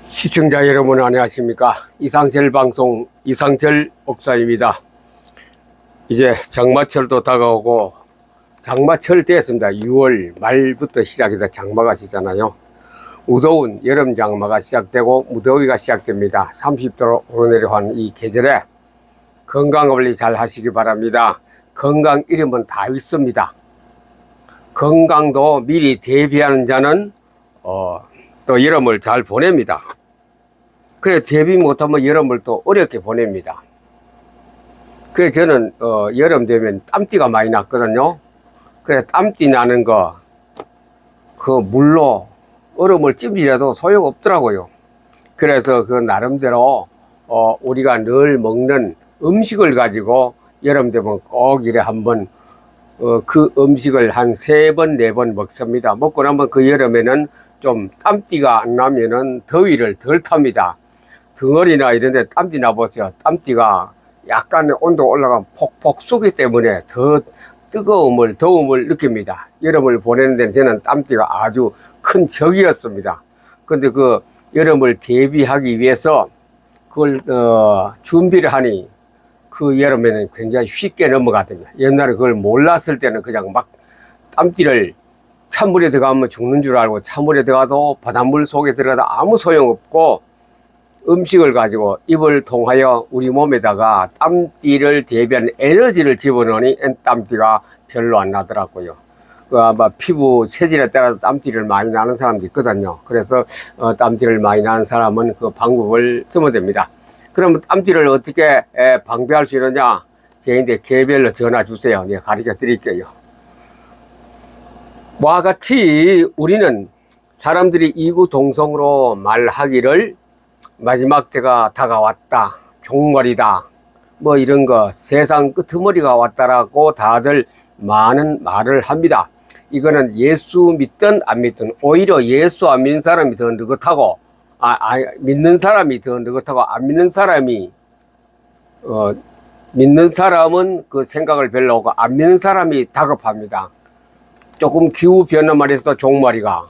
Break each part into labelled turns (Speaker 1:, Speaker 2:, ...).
Speaker 1: 시청자 여러분 안녕하십니까. 이상철 방송 이상철 목사입니다. 이제 장마철도 다가오고 장마철 됐습니다. 6월 말부터 시작해서 장마가 시잖아요. 무더운 여름 장마가 시작되고 무더위가 시작됩니다. 30도로 오르내려한 이 계절에 건강관리 잘 하시기 바랍니다. 건강 이름은 다 있습니다. 건강도 미리 대비하는 자는 또 여름을 잘 보냅니다. 그래 대비 못하면 여름을 또 어렵게 보냅니다. 그래 저는 여름 되면 땀띠가 많이 났거든요. 그래 땀띠 나는 거 그 물로 얼음을 찜질해도 소용없더라고요. 그래서 그 나름대로 우리가 늘 먹는 음식을 가지고 여름 되면 꼭 이래 한번 그 음식을 한 3번, 4번 먹습니다. 먹고 나면 그 여름에는 좀 땀띠가 안 나면은 더위를 덜 탑니다. 덩어리나 이런 데 땀띠 나보세요. 땀띠가 약간 온도 올라가면 폭폭 쏘기 때문에 더 더움을 느낍니다. 여름을 보내는 데는 저는 땀띠가 아주 큰 적이었습니다. 근데 그 여름을 대비하기 위해서 그걸 준비를 하니 그 여름에는 굉장히 쉽게 넘어가더군요. 옛날에 그걸 몰랐을 때는 그냥 막 땀띠를 찬물에 들어가면 죽는 줄 알고 찬물에 들어가도 바닷물 속에 들어가도 아무 소용없고 음식을 가지고 입을 통하여 우리 몸에다가 땀띠를 대비하는 에너지를 집어넣으니 땀띠가 별로 안 나더라고요. 그 아마 피부 체질에 따라서 땀띠를 많이 나는 사람도 있거든요. 그래서 땀띠를 많이 나는 사람은 그 방법을 쓰면 됩니다. 그러면 땀띠를 어떻게 방비할 수 있느냐? 저희한테 개별로 전화 주세요. 내가 가르쳐 드릴게요. 와 같이 우리는 사람들이 이구동성으로 말하기를 마지막 때가 다가왔다, 종말이다, 뭐 이런 거 세상 끄트머리가 왔다라고 다들 많은 말을 합니다. 이거는 예수 믿든 안 믿든 오히려 예수 안 믿는 사람이 더 느긋하고 믿는 사람이 더 느긋하고 안 믿는 사람이 믿는 사람은 그 생각을 별로 하고 안 믿는 사람이 다급합니다. 조금 기후 변화만 해서 종말이가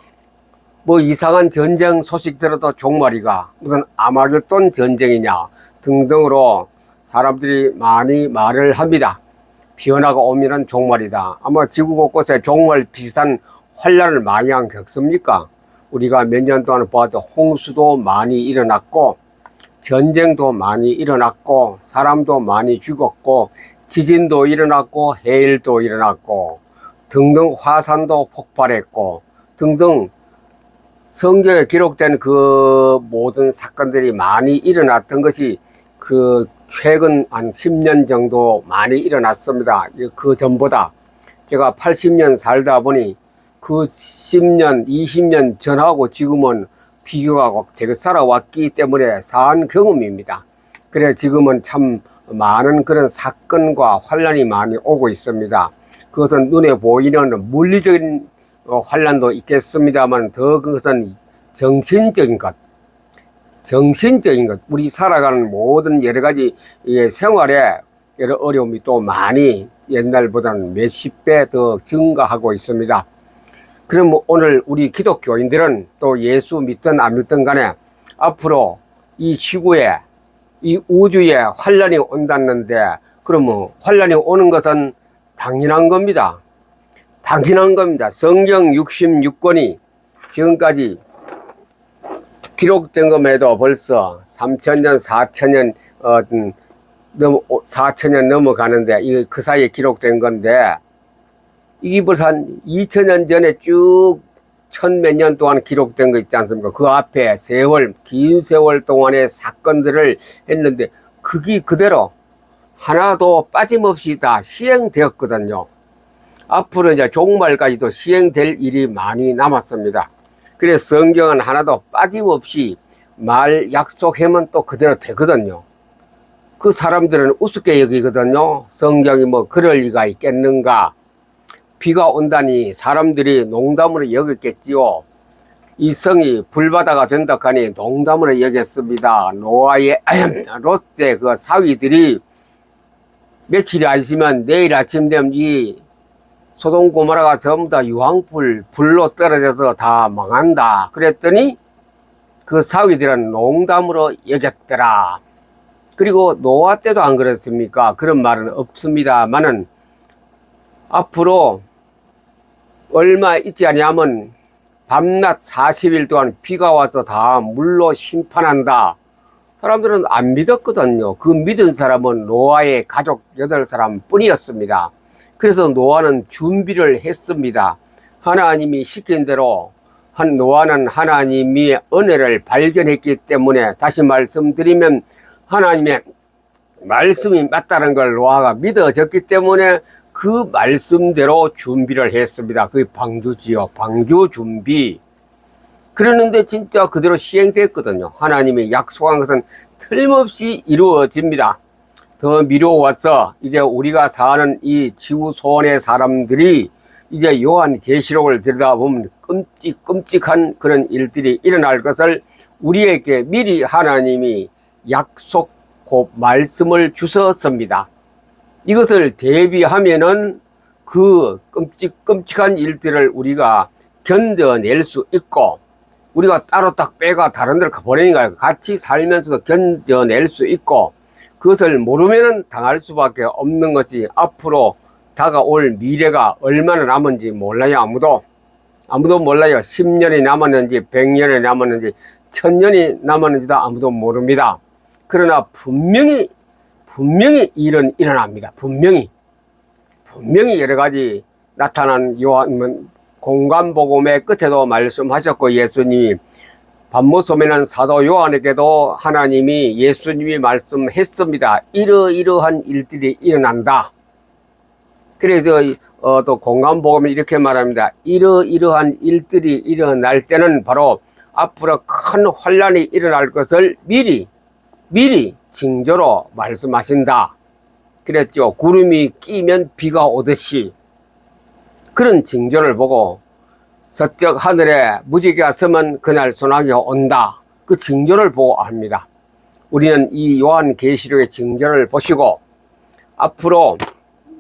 Speaker 1: 뭐 이상한 전쟁 소식 들어도 종말이가 무슨 아마겟돈 전쟁이냐 등등으로 사람들이 많이 말을 합니다. 변화가 오면은 종말이다. 아마 지구 곳곳에 종말 비슷한 환란을 많이 안 겪습니까? 우리가 몇 년 동안 봐도 홍수도 많이 일어났고 전쟁도 많이 일어났고 사람도 많이 죽었고 지진도 일어났고 해일도 일어났고 등등 화산도 폭발했고 등등 성경에 기록된 그 모든 사건들이 많이 일어났던 것이 그 최근 한 10년 정도 많이 일어났습니다. 그 전보다 제가 80년 살다 보니 그 10년, 20년 전하고 지금은 비교가 되게 살아왔기 때문에 사한 경험입니다. 그래 지금은 참 많은 그런 사건과 환란이 많이 오고 있습니다. 그것은 눈에 보이는 물리적인 환란도 있겠습니다만 더 그것은 정신적인 것, 우리 살아가는 모든 여러 가지 생활에 여러 어려움이 또 많이 옛날보다는 몇십 배 더 증가하고 있습니다. 그럼 오늘 우리 기독교인들은 또 예수 믿든 안 믿든 간에 앞으로 이 지구에 이 우주에 환란이 온다는데 그러면 환란이 오는 것은 당연한 겁니다. 당연한 겁니다. 성경 66권이 지금까지 기록된 것에도 벌써 3000년, 4000년, 4000년 넘어가는데, 이게 그 사이에 기록된 건데, 이게 벌써 한 2000년 전에 쭉 1000몇 년 동안 기록된 거 있지 않습니까? 그 앞에 긴 세월 동안의 사건들을 했는데, 그게 그대로 하나도 빠짐없이 다 시행되었거든요. 앞으로 이제 종말까지도 시행될 일이 많이 남았습니다. 그래서 성경은 하나도 빠짐없이 말 약속하면 또 그대로 되거든요. 그 사람들은 우습게 여기거든요. 성경이 뭐 그럴 리가 있겠는가. 비가 온다니 사람들이 농담으로 여겼겠지요. 이 성이 불바다가 된다 하니 농담으로 여겼습니다. 노아의 롯의 그 사위들이 며칠이 안 있으면 내일 아침 되면 이 소돔 고모라가 전부 다 유황불 불로 떨어져서 다 망한다. 그랬더니 그 사위들은 농담으로 여겼더라. 그리고 노아 때도 안 그렇습니까? 그런 말은 없습니다만은 앞으로 얼마 있지 아니하면 밤낮 40일 동안 비가 와서 다 물로 심판한다. 사람들은 안 믿었거든요. 그 믿은 사람은 노아의 가족 8사람 뿐이었습니다. 그래서 노아는 준비를 했습니다. 하나님이 시킨 대로 노아는 하나님의 은혜를 발견했기 때문에, 다시 말씀드리면 하나님의 말씀이 맞다는 걸 노아가 믿어졌기 때문에 그 말씀대로 준비를 했습니다. 그게 방주지요. 방주 준비. 그러는데 진짜 그대로 시행됐거든요. 하나님이 약속한 것은 틀림없이 이루어집니다. 더 미뤄와서 이제 우리가 사는 이 지구촌의 사람들이 이제 요한계시록을 들여다보면 끔찍한 그런 일들이 일어날 것을 우리에게 미리 하나님이 약속 곧 말씀을 주셨습니다. 이것을 대비하면은 그 끔찍한 일들을 우리가 견뎌낼 수 있고, 우리가 따로 딱 빼가 다른 데를 보내니까 같이 살면서도 견뎌낼 수 있고, 그것을 모르면은 당할 수밖에 없는 것이 앞으로 다가올 미래가 얼마나 남은지 몰라요. 아무도 몰라요. 10년이 남았는지 100년이 남았는지 1000년이 남았는지도 아무도 모릅니다. 그러나 분명히 일은 일어납니다. 분명히 여러 가지 나타난 요한 공간복음의 끝에도 말씀하셨고, 예수님이 반모섬에는 사도 요한에게도 하나님이 예수님이 말씀했습니다. 이러이러한 일들이 일어난다. 그래서 또 공간복음은 이렇게 말합니다. 이러이러한 일들이 일어날 때는 바로 앞으로 큰 환란이 일어날 것을 미리 징조로 말씀하신다. 그랬죠. 구름이 끼면 비가 오듯이 그런 징조를 보고 서쪽 하늘에 무지개가 서면 그날 소나기가 온다. 그 징조를 보고 합니다. 우리는 이 요한계시록의 징조를 보시고 앞으로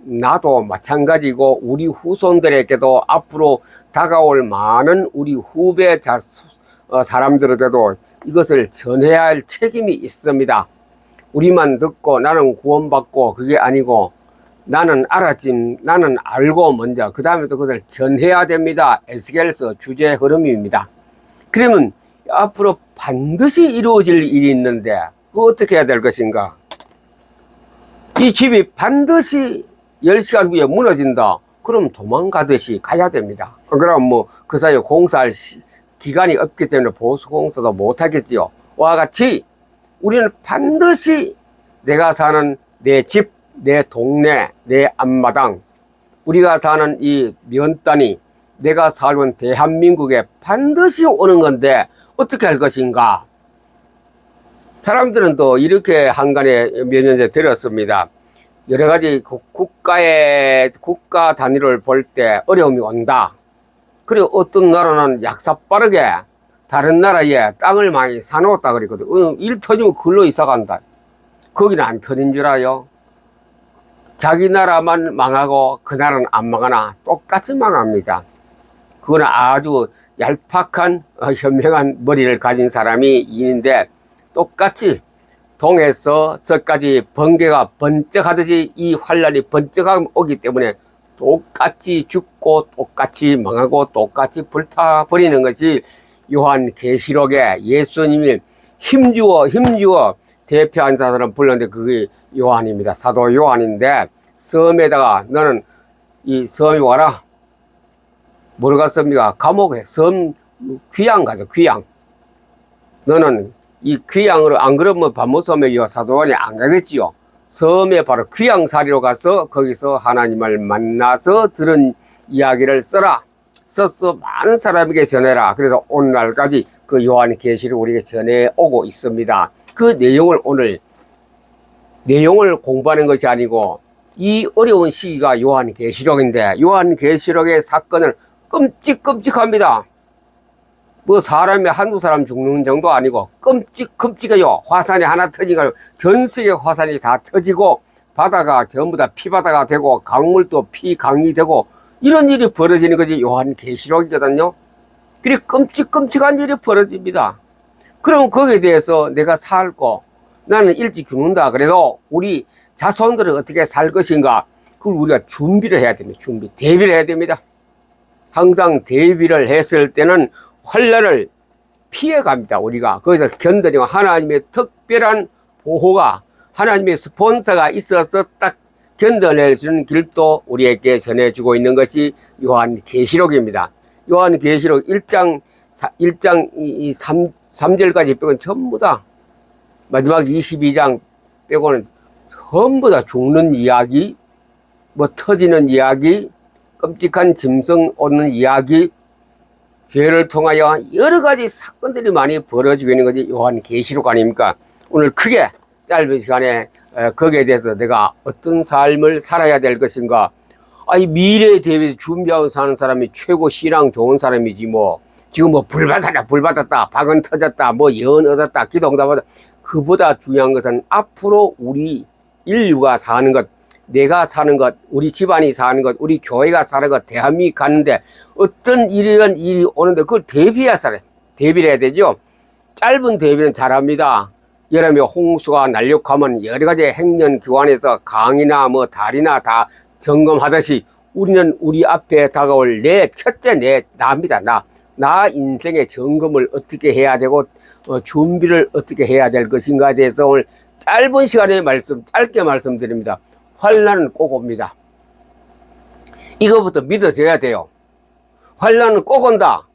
Speaker 1: 나도 마찬가지고 우리 후손들에게도 앞으로 다가올 많은 우리 후배 사람들에게도 이것을 전해야 할 책임이 있습니다. 우리만 듣고 나는 구원받고 그게 아니고 나는 알았지, 나는 알고 먼저 그 다음에 또 그것을 전해야 됩니다. 에스겔서 주제 흐름입니다. 그러면 앞으로 반드시 이루어질 일이 있는데 그거 어떻게 해야 될 것인가? 이 집이 반드시 10시간 후에 무너진다. 그럼 도망가듯이 가야 됩니다. 그럼 뭐 그 사이에 공사할 기간이 없기 때문에 보수공사도 못하겠지요. 와 같이 우리는 반드시 내가 사는 내 집, 내 동네, 내 앞마당, 우리가 사는 이 면단이 내가 살던 대한민국에 반드시 오는 건데 어떻게 할 것인가? 사람들은 또 이렇게 한간에 몇 년 전에 들었습니다. 여러 가지 국가 단위를 볼 때 어려움이 온다. 그리고 어떤 나라는 약사빠르게 다른 나라에 땅을 많이 사놓았다 그랬거든. 일 터지면 글로 이사 간다. 거기는 안 터진 줄 알아요. 자기 나라만 망하고 그 나라는 안 망하나 똑같이 망합니다. 그거는 아주 얄팍한 현명한 머리를 가진 사람이 있는데 똑같이 동에서 저까지 번개가 번쩍하듯이 이 환란이 번쩍하게 오기 때문에 똑같이 죽고 똑같이 망하고 똑같이 불타버리는 것이 요한계시록에 예수님이 힘주어 대표한 사람을 불렀는데 그게 요한입니다. 사도 요한인데 섬에다가 너는 이 섬에 와라. 뭐를 갔습니까? 감옥에 섬 귀양 가죠. 귀양. 너는 이 귀양으로 안 그러면 반모섬에 사도 요한이 안 가겠지요. 섬에 바로 귀양사리로 가서 거기서 하나님을 만나서 들은 이야기를 써서 많은 사람에게 전해라. 그래서 오늘날까지 그 요한계시를 우리에게 전해오고 있습니다. 그 내용을 공부하는 것이 아니고 이 어려운 시기가 요한계시록인데 요한계시록의 사건은 끔찍합니다. 뭐 사람이 한두 사람 죽는 정도 아니고 끔찍해요. 화산이 하나 터지고 전 세계 화산이 다 터지고 바다가 전부 다 피바다가 되고 강물도 피강이 되고 이런 일이 벌어지는 것이 요한계시록이거든요. 그리고 끔찍한 일이 벌어집니다. 그럼 거기에 대해서 내가 살고 나는 일찍 죽는다. 그래도 우리 자손들은 어떻게 살 것인가? 그걸 우리가 준비를 해야 됩니다. 대비를 해야 됩니다. 항상 대비를 했을 때는 환난을 피해갑니다. 우리가 거기서 견디고 하나님의 특별한 보호가 하나님의 스폰서가 있어서 딱 견뎌낼 수 있는 길도 우리에게 전해주고 있는 것이 요한계시록입니다. 요한계시록 1장 3절까지 빼고는 전부 다 마지막 22장 빼고는 전부 다 죽는 이야기, 뭐 터지는 이야기, 끔찍한 짐승 오는 이야기, 죄를 통하여 여러 가지 사건들이 많이 벌어지고 있는 것이 요한계시록 아닙니까? 오늘 크게 짧은 시간에 거기에 대해서 내가 어떤 삶을 살아야 될 것인가? 아니 미래에 대비해서 준비하고 사는 사람이 최고 신앙 좋은 사람이지 뭐 지금 뭐 불 받았다, 박은 터졌다, 뭐 예언 얻었다, 기도 응답받았다. 그보다 중요한 것은 앞으로 우리 인류가 사는 것, 내가 사는 것, 우리 집안이 사는 것, 우리 교회가 사는 것, 대한민국이 가는데 어떤 이런 일이 오는데 그걸 대비해야 살아요. 대비를 해야 되죠. 짧은 대비는 잘합니다. 여름에 홍수가 날렵하면 여러 가지 행정기관에서 강이나 뭐 다리나 다 점검하듯이 우리는 우리 앞에 다가올 첫째 나입니다. 나 인생의 점검을 어떻게 해야 되고 준비를 어떻게 해야 될 것인가에 대해서 오늘 짧은 시간에 짧게 말씀드립니다. 환난은 꼭 옵니다. 이거부터 믿어져야 돼요. 환난은 꼭 온다.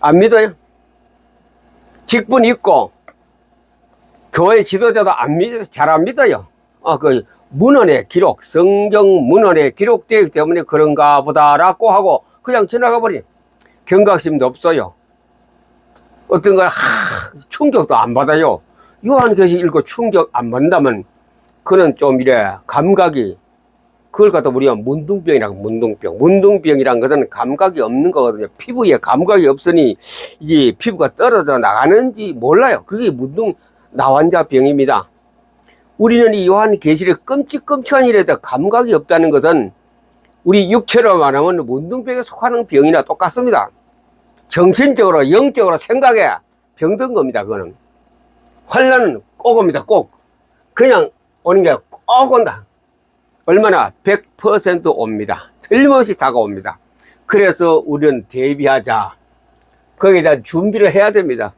Speaker 1: 안 믿어요? 직분 있고 교회 지도자도 잘 안 믿어요. 그 문헌의 기록, 성경 문헌에 기록되기 때문에 그런가 보다라고 하고 그냥 지나가 버린 경각심도 없어요. 어떤 걸 충격도 안 받아요. 요한계시 읽고 충격 안 받는다면 그는 좀 이래 감각이 그걸 갖다 우리가 문둥병이라고 문둥병이란 것은 감각이 없는 거거든요. 피부에 감각이 없으니 이게 피부가 떨어져 나가는지 몰라요. 그게 나환자병입니다. 우리는 이 요한계시록 끔찍끔찍한 일에도 감각이 없다는 것은 우리 육체로 말하면 문둥병에 속하는 병이나 똑같습니다. 정신적으로 영적으로 생각에 병든 겁니다. 그거는 환난은 꼭 옵니다. 꼭 그냥 오는 게 꼭 온다. 얼마나 100% 옵니다. 틀림없이 다가옵니다. 그래서 우리는 대비하자. 거기에 대한 준비를 해야 됩니다.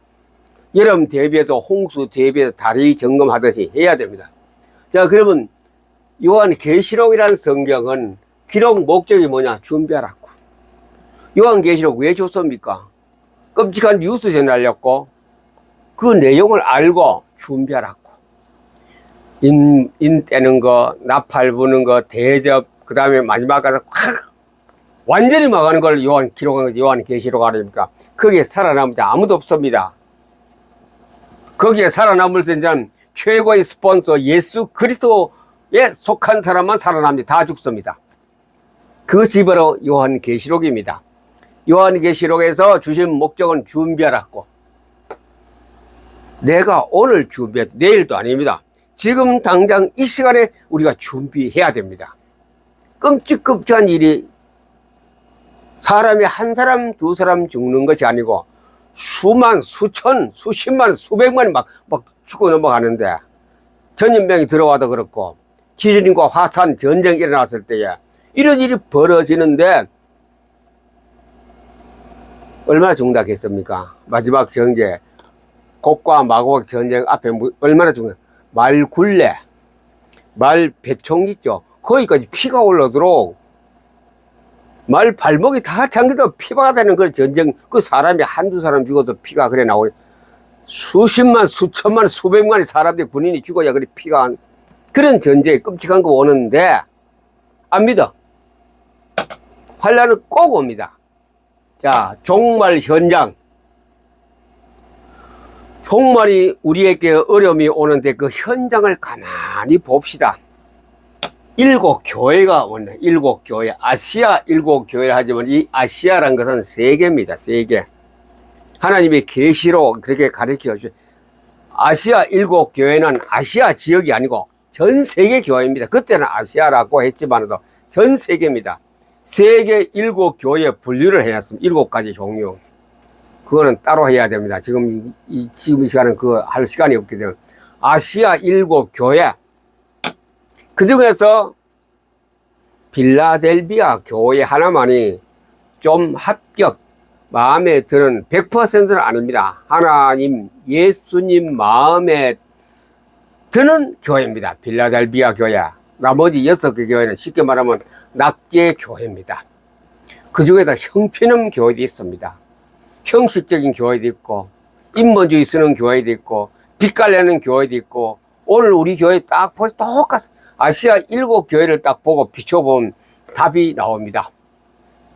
Speaker 1: 여름 대비해서 홍수 대비해서 다리 점검하듯이 해야 됩니다. 자, 그러면 요한계시록이라는 성경은 기록 목적이 뭐냐? 준비하라고. 요한계시록 왜 줬습니까? 끔찍한 뉴스 전하려고 그 내용을 알고 준비하라고. 인 떼는 거, 나팔 부는 거, 대접, 그 다음에 마지막 가서 확 완전히 막하는 걸 기록한 거지. 요한계시록 아닙니까? 거기에 살아남은 자 아무도 없습니다. 거기에 살아남을 수 있는 최고의 스폰서 예수 그리스도에 속한 사람만 살아납니다. 다 죽습니다. 그것이 바로 요한계시록입니다. 요한계시록에서 주신 목적은 준비하라고. 내가 오늘 준비해, 내일도 아닙니다. 지금 당장 이 시간에 우리가 준비해야 됩니다. 끔찍끔찍한 일이 사람이 한 사람, 두 사람 죽는 것이 아니고 수만, 수천, 수십만, 수백만이 막 죽고 넘어가는데 전염병이 들어와도 그렇고 지진과 화산, 전쟁이 일어났을 때에 이런 일이 벌어지는데 얼마나 중단했습니까? 마지막 정제, 곡과 마곡 전쟁 앞에 얼마나 중요해. 말 굴레, 말 배총 있죠. 거기까지 피가 올라도록 말 발목이 다 잠기도 피가 되는 그런 전쟁, 그 사람이 한두 사람 죽어도 피가 그래 나오고 수십만, 수천만, 수백만의 사람들이 군인이 죽어야 그래 피가 그런 전쟁이 끔찍한 거 오는데 안 믿어. 환난은 꼭 옵니다. 자, 종말 현장. 종말이 우리에게 어려움이 오는데 그 현장을 가만히 봅시다. 7교회가 온다. 7교회. 아시아 7교회를 하지만 이 아시아란 것은 세계입니다. 세계. 하나님의 계시로 그렇게 가르쳐 주죠. 아시아 7교회는 아시아 지역이 아니고 전 세계 교회입니다. 그때는 아시아라고 했지만도 전 세계입니다. 세계 7교회 분류를 해놨습니다. 7가지 종류. 그거는 따로 해야 됩니다. 지금 지금 이 시간은 그 할 시간이 없기 때문에. 아시아 7교회. 그 중에서 빌라델비아 교회 하나만이 좀 합격, 마음에 드는 100%는 아닙니다. 하나님, 예수님 마음에 드는 교회입니다. 빌라델비아 교회. 나머지 6개 교회는 쉽게 말하면 낙제 교회입니다. 그 중에서 형편없는 교회도 있습니다. 형식적인 교회도 있고, 인본주의 쓰는 교회도 있고, 빛깔내는 교회도 있고, 오늘 우리 교회 딱 보세요. 똑같아요. 아시아 7교회를 딱 보고 비춰보면 답이 나옵니다.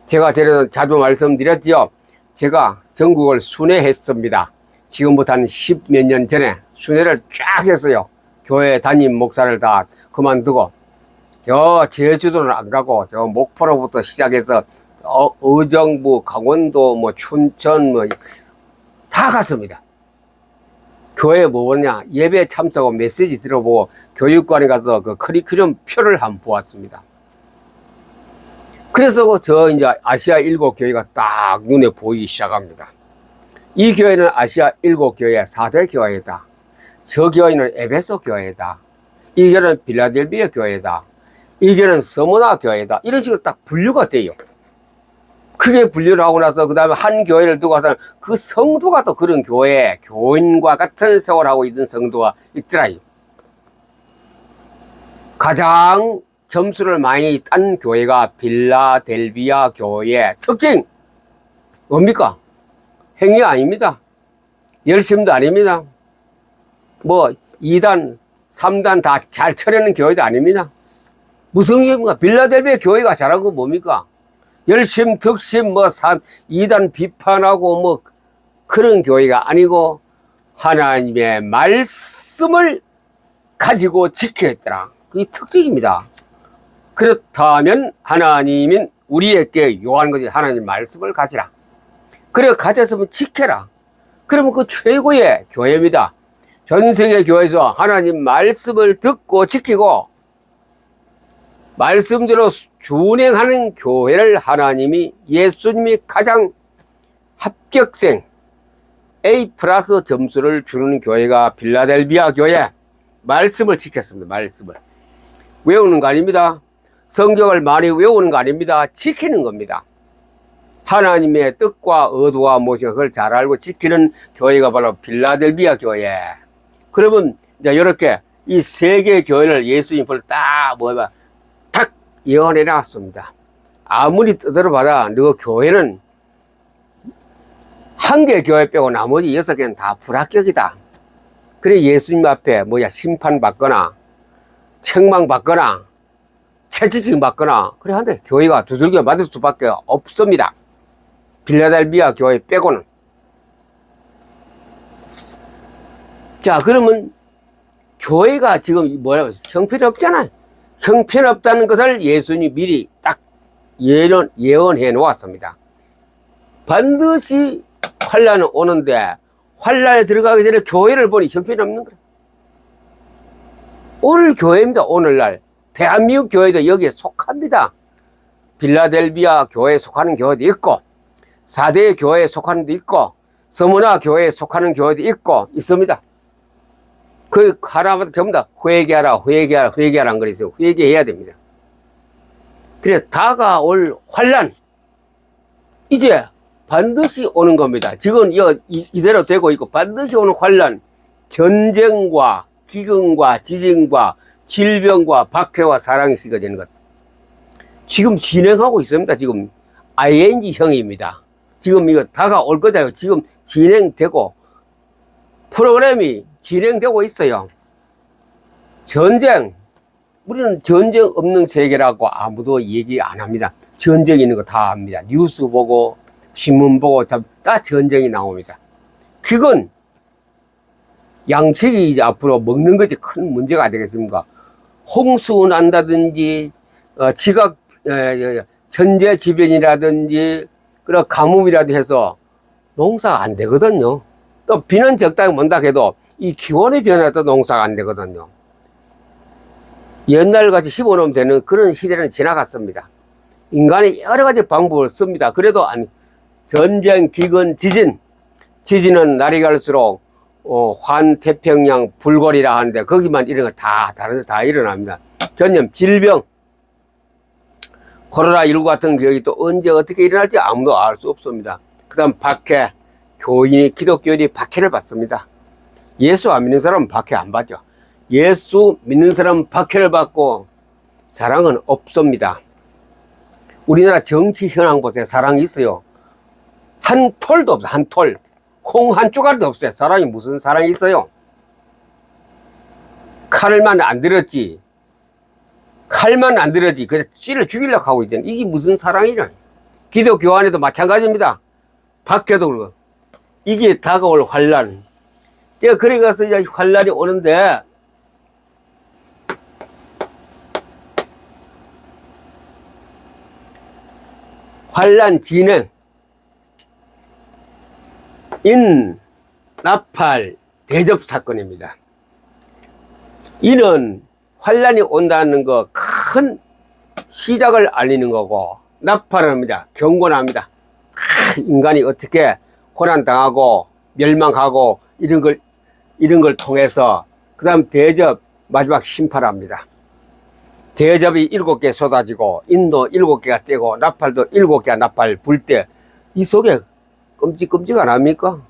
Speaker 1: 제가 전에도 자주 말씀드렸죠. 제가 전국을 순회했습니다. 지금부터 한 10몇 년 전에 순회를 쫙 했어요. 교회 담임 목사를 다 그만두고, 저 제주도는 안 가고, 저 목포로부터 시작해서 의정부, 강원도, 뭐 춘천, 뭐 다 갔습니다. 교회에 뭐 보냐, 예배 참석하고 메시지 들어보고 교육관에 가서 그 커리큘럼 표를 한번 보았습니다. 그래서 저 이제 아시아 7교회가 딱 눈에 보이기 시작합니다. 이 교회는 아시아 7교회 4대 교회다. 저 교회는 에베소 교회다. 이 교회는 빌라델비아 교회다. 이 교회는 서머나 교회다. 이런 식으로 딱 분류가 돼요. 크게 분류를 하고 나서 그 다음에 한 교회를 두고 가서 그 성도가 또 그런 교회, 교인과 같은 생활하고 있는 성도가 있더라요. 가장 점수를 많이 딴 교회가 빌라델비아 교회의 특징 뭡니까? 행위 아닙니다. 열심도 아닙니다. 뭐 2단, 3단 다 잘 쳐내는 교회도 아닙니다. 무슨 교회입니까? 빌라델비아 교회가 잘한 건 뭡니까? 열심, 득심, 2단 비판하고 그런 교회가 아니고 하나님의 말씀을 가지고 지켜야 했더라. 그게 특징입니다. 그렇다면 하나님은 우리에게 요하는 것이 하나님 말씀을 가지라. 그래 가졌으면 지켜라. 그러면 그 최고의 교회입니다. 전 세계 교회에서 하나님 말씀을 듣고 지키고 말씀대로 준행하는 교회를 하나님이 예수님이 가장 합격생 A+ 점수를 주는 교회가 빌라델비아 교회. 말씀을 지켰습니다. 말씀을 외우는 거 아닙니다. 성경을 많이 외우는 거 아닙니다. 지키는 겁니다. 하나님의 뜻과 의도와 무엇인가 그걸 잘 알고 지키는 교회가 바로 빌라델비아 교회. 그러면 이제 이렇게 이 세 개의 교회를 예수님 벌 딱 탁 예언해 놨습니다. 아무리 뜻대로 받아 너 교회는 한 개 교회 빼고 나머지 6개는 다 불합격이다. 그래 예수님 앞에 심판받거나 책망받거나 채찍질 받거나 그래 한데 교회가 두들겨 맞을 수밖에 없습니다. 빌라델비아 교회 빼고는. 자 그러면 교회가 지금 형편없잖아요. 형편없다는 것을 예수님이 미리 딱 예언해 놓았습니다. 반드시 환란은 오는데 환란에 들어가기 전에 교회를 보니 형편없는 거예요. 오늘 교회입니다. 오늘날 대한민국 교회도 여기에 속합니다. 빌라델비아 교회에 속하는 교회도 있고 4대 교회에 속하는 데 있고 서머나 교회에 속하는 교회도 있고 있습니다. 그 하나마다 전부 다 회개하라 한 거 있어요. 회개해야 됩니다. 그래 다가올 환란 이제 반드시 오는 겁니다. 지금 이대로 되고 있고 반드시 오는 환란, 전쟁과 기근과 지진과 질병과 박해와 사랑이 쓰여지는 것 지금 진행하고 있습니다. 지금 ING형입니다. 지금 이거 다가올 거다. 지금 진행되고 프로그램이 진행되고 있어요. 전쟁 우리는 전쟁 없는 세계라고 아무도 얘기 안 합니다. 전쟁 있는 거 다 압니다. 뉴스 보고 신문 보고 다 전쟁이 나옵니다. 그건 양측이 이제 앞으로 먹는 것이 큰 문제가 되겠습니까? 홍수 난다든지 천재지변이라든지 그런 가뭄이라도 해서 농사가 안 되거든요. 또 비는 적당히 못다 해도 이 기온의 변화도 농사가 안 되거든요. 옛날같이 심어놓으면 되는 그런 시대는 지나갔습니다. 인간이 여러 가지 방법을 씁니다. 그래도 전쟁, 기근, 지진 지진은 날이 갈수록 환태평양 불궐이라 하는데 거기만 이런 거 다 다른 데 다 일어납니다. 전염, 질병, 코로나19 같은 기억이 또 언제 어떻게 일어날지 아무도 알 수 없습니다. 그 다음 박해, 기독교인이 박해를 받습니다. 예수 안 믿는 사람은 박해 안 받죠. 예수 믿는 사람은 박해를 받고 사랑은 없습니다. 우리나라 정치 현황 보세요. 사랑이 있어요. 한 톨도 없어요. 한 톨. 콩 한 쪼가리도 없어요. 사랑이 무슨 사랑이 있어요? 칼만 안 들었지. 칼만 안 들었지. 그래서 찌를 죽이려고 하고 있잖아요. 이게 무슨 사랑이냐. 기독교 안에도 마찬가지입니다. 밖에도 그러고. 이게 다가올 환란. 제가 그래 가서 이제 환란이 오는데 환란 진행, 나팔 대접 사건입니다. 이는 환란이 온다는 거 큰 시작을 알리는 거고, 나팔을 합니다. 경고를 합니다. 인간이 어떻게 고난당하고 멸망하고 이런 걸 통해서 그 다음 대접, 마지막 심판합니다. 대접이 7개 쏟아지고 인도 7개가 떼고 나팔도 7개가 나팔 불 때 이 속에 끔찍끔찍 안 합니까?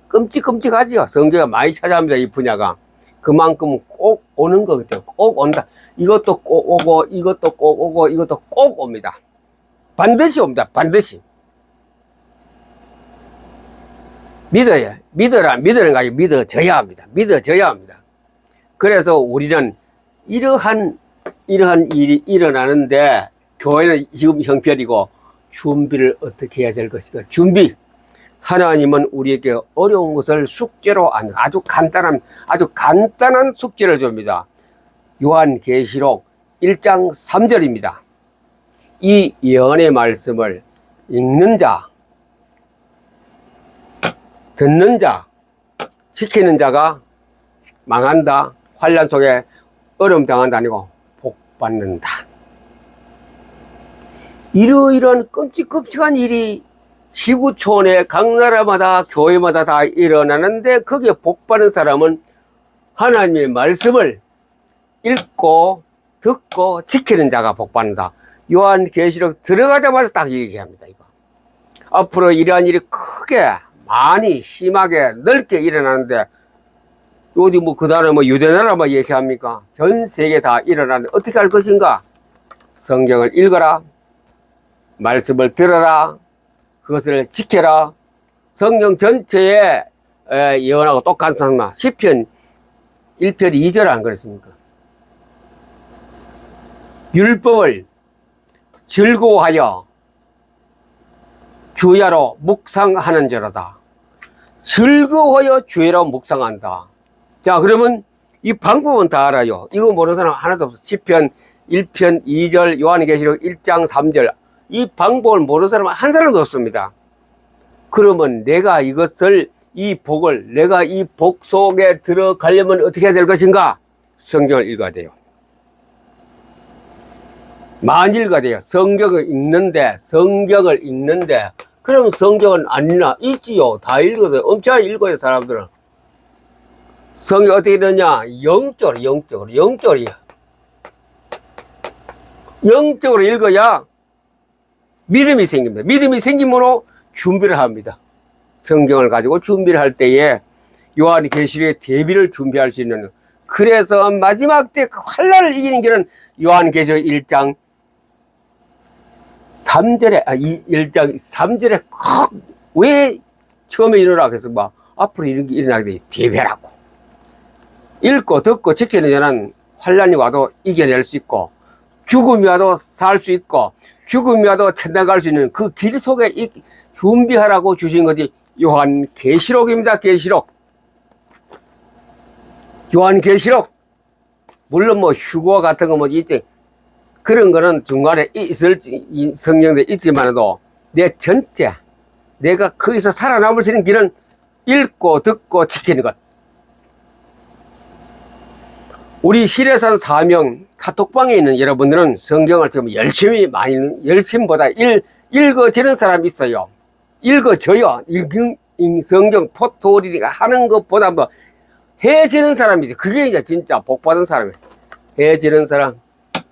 Speaker 1: 끔찍끔찍하지요. 성경에 많이 찾아옵니다. 이 분야가. 그만큼 꼭 오는 거 같아요. 꼭 온다. 이것도 꼭 오고 이것도 꼭 오고 이것도 꼭 옵니다. 반드시 옵니다. 반드시. 믿어야, 믿으는 거 아니고 믿어져야 합니다. 믿어져야 합니다. 그래서 우리는 이러한 일이 일어나는데 교회는 지금 형편이고 준비를 어떻게 해야 될 것인가. 준비. 하나님은 우리에게 어려운 것을 숙제로 아주 간단한 숙제를 줍니다. 요한계시록 1장 3절입니다. 이 예언의 말씀을 읽는 자, 듣는 자, 지키는 자가 망한다. 환란 속에 어려움 당한다 아니고 복 받는다. 이러이러한 끔찍끔찍한 일이 지구촌에 각 나라마다 교회마다 다 일어나는데 거기에 복 받는 사람은 하나님의 말씀을 읽고 듣고 지키는 자가 복 받는다. 요한계시록 들어가자마자 딱 얘기합니다. 이거 앞으로 이러한 일이 크게 많이 심하게 넓게 일어나는데 어디 그 다음에 유대나라만 얘기합니까? 전 세계 다 일어나는데 어떻게 할 것인가? 성경을 읽어라. 말씀을 들어라. 그것을 지켜라. 성경 전체에 예언하고 똑같은 상마. 시편 1편 2절 안 그랬습니까? 율법을 즐거워하여 주야로 묵상하는 자로다. 즐거워하여 주야로 묵상한다. 자, 그러면 이 방법은 다 알아요. 이거 모르는 사람 하나도 없어. 시편 1편 2절, 요한계시록 1장 3절. 이 방법을 모르는 사람은 한 사람도 없습니다. 그러면 내가 이 복 속에 들어가려면 어떻게 해야 될 것인가? 성경을 읽어야 돼요. 많이 읽어야 돼요. 성경을 읽는데, 그럼 성경은 안 읽나? 있지요. 다 읽어서, 엄청 읽어요, 사람들은. 성경 어떻게 읽느냐? 영적으로 읽어야 믿음이 생깁니다. 믿음이 생김으로 준비를 합니다. 성경을 가지고 준비를 할 때에 요한계시록의 대비를 준비할 수 있는, 그래서 마지막 때 환란을 이기는 길은 요한계시록 1장 3절에 1장 3절에 왜 처음에 일어나고 해서 앞으로 이런 게 일어나게 돼 대비하라고. 읽고 듣고 지키는 자는 환란이 와도 이겨낼 수 있고, 죽음이 와도 살 수 있고, 죽음이 와도 천당 갈 수 있는 그 길 속에 준비하라고 주신 것이 요한계시록입니다. 요한계시록. 물론 휴거 같은 거 있지. 그런 거는 중간에 성경에 있지만도 내가 거기서 살아남을 수 있는 길은 읽고 듣고 지키는 것. 우리 시래산 사명 카톡방에 있는 여러분들은 성경을 좀 열심보다 읽어지는 사람이 있어요. 읽어져요. 성경 포토 리딩 하는 것보다 뭐 해지는 사람이지. 그게 이제 진짜 복받은 사람이에요. 해지는 사람.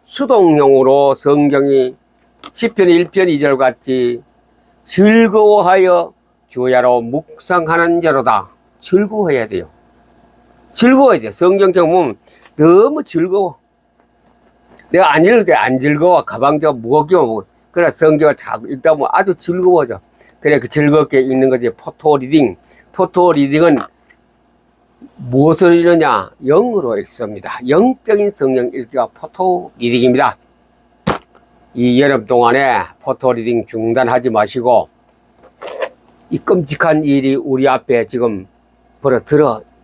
Speaker 1: 수동용으로 성경이 시편 1편 2절 같이 즐거워하여 주야로 묵상하는 자로다. 즐거워해야 돼요. 즐거워야 돼. 성경책 보면 너무 즐거워. 내가 안 읽을 때 안 즐거워. 가방도 무겁기만 보고. 그래 성경을 자꾸 읽다 보면 아주 즐거워져. 그래 그 즐겁게 읽는 거지. 포토 리딩. 포토 리딩은 무엇을 읽느냐? 영으로 읽습니다. 영적인 성경 읽기가 포토 리딩입니다. 이 여름 동안에 포토 리딩 중단하지 마시고 이 끔찍한 일이 우리 앞에 지금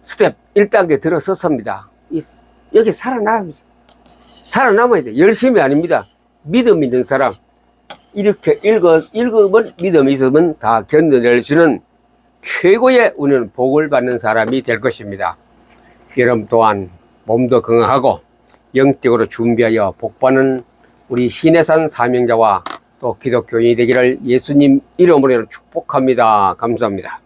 Speaker 1: 스텝 1단계 들어섰습니다. 여기 살아남아야 돼. 열심히 아닙니다. 믿음 있는 사람. 이렇게 읽으면 믿음이 있으면 다 견뎌낼 수는 최고의 우리는 복을 받는 사람이 될 것입니다. 여름 동안 몸도 건강하고 영적으로 준비하여 복받는 우리 시내산 사명자와 또 기독교인이 되기를 예수님 이름으로 축복합니다. 감사합니다.